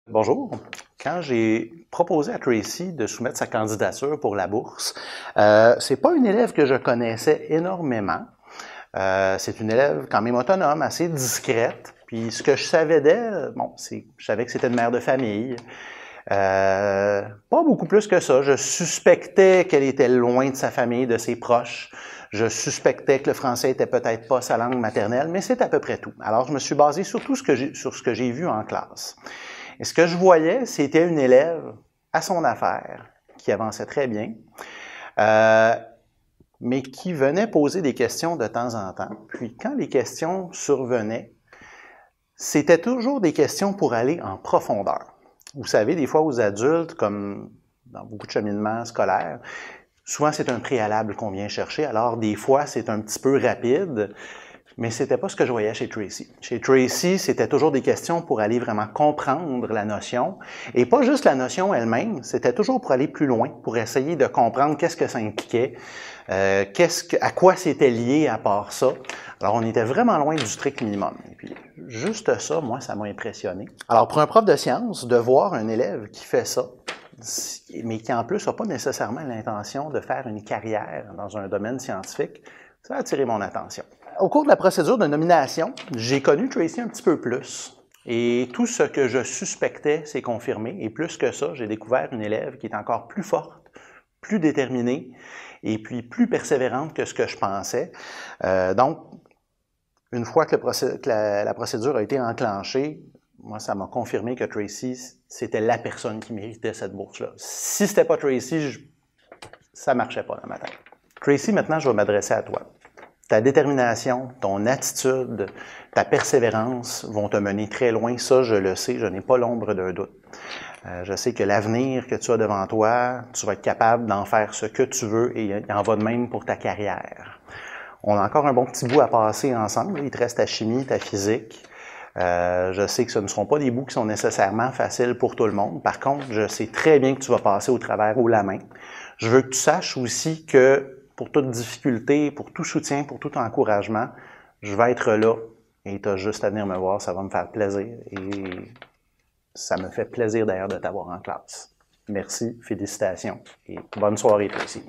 Bonjour. Quand j'ai proposé à Tracy de soumettre sa candidature pour la bourse, c'est pas une élève que je connaissais énormément. C'est une élève quand même autonome, assez discrète. Puis ce que je savais d'elle, bon, je savais que c'était une mère de famille. Pas beaucoup plus que ça. Je suspectais qu'elle était loin de sa famille, de ses proches. Je suspectais que le français était peut-être pas sa langue maternelle, mais c'est à peu près tout. Alors, je me suis basé surtout sur ce que j'ai vu en classe. Et ce que je voyais, c'était une élève à son affaire, qui avançait très bien, mais qui venait poser des questions de temps en temps. Puis quand les questions survenaient, c'était toujours des questions pour aller en profondeur. Vous savez, des fois aux adultes, comme dans beaucoup de cheminements scolaires, souvent c'est un préalable qu'on vient chercher, alors des fois c'est un petit peu rapide, mais c'était pas ce que je voyais chez Tracy. Chez Tracy, c'était toujours des questions pour aller vraiment comprendre la notion, et pas juste la notion elle-même, c'était toujours pour aller plus loin, pour essayer de comprendre qu'est-ce que ça impliquait, à quoi c'était lié à part ça. Alors, on était vraiment loin du strict minimum. Et puis, juste ça, moi, ça m'a impressionné. Alors, pour un prof de sciences, de voir un élève qui fait ça, mais qui en plus n'a pas nécessairement l'intention de faire une carrière dans un domaine scientifique, ça a attiré mon attention. Au cours de la procédure de nomination, j'ai connu Tracy un petit peu plus. Et tout ce que je suspectais s'est confirmé. Et plus que ça, j'ai découvert une élève qui est encore plus forte, plus déterminée et puis plus persévérante que ce que je pensais. Donc, une fois que la procédure a été enclenchée, moi, ça m'a confirmé que Tracy, c'était la personne qui méritait cette bourse-là. Si c'était pas Tracy, ça marchait pas dans ma tête. Tracy, maintenant, je vais m'adresser à toi. Ta détermination, ton attitude, ta persévérance vont te mener très loin. Ça, je le sais, je n'ai pas l'ombre d'un doute. Je sais que l'avenir que tu as devant toi, tu vas être capable d'en faire ce que tu veux et il en va de même pour ta carrière. On a encore un bon petit bout à passer ensemble. Il te reste ta chimie, ta physique. Je sais que ce ne seront pas des bouts qui sont nécessairement faciles pour tout le monde. Par contre, je sais très bien que tu vas passer au travers ou la main. Je veux que tu saches aussi que pour toute difficulté, pour tout soutien, pour tout encouragement, je vais être là et tu as juste à venir me voir, ça va me faire plaisir et ça me fait plaisir d'ailleurs de t'avoir en classe. Merci, félicitations et bonne soirée toi aussi.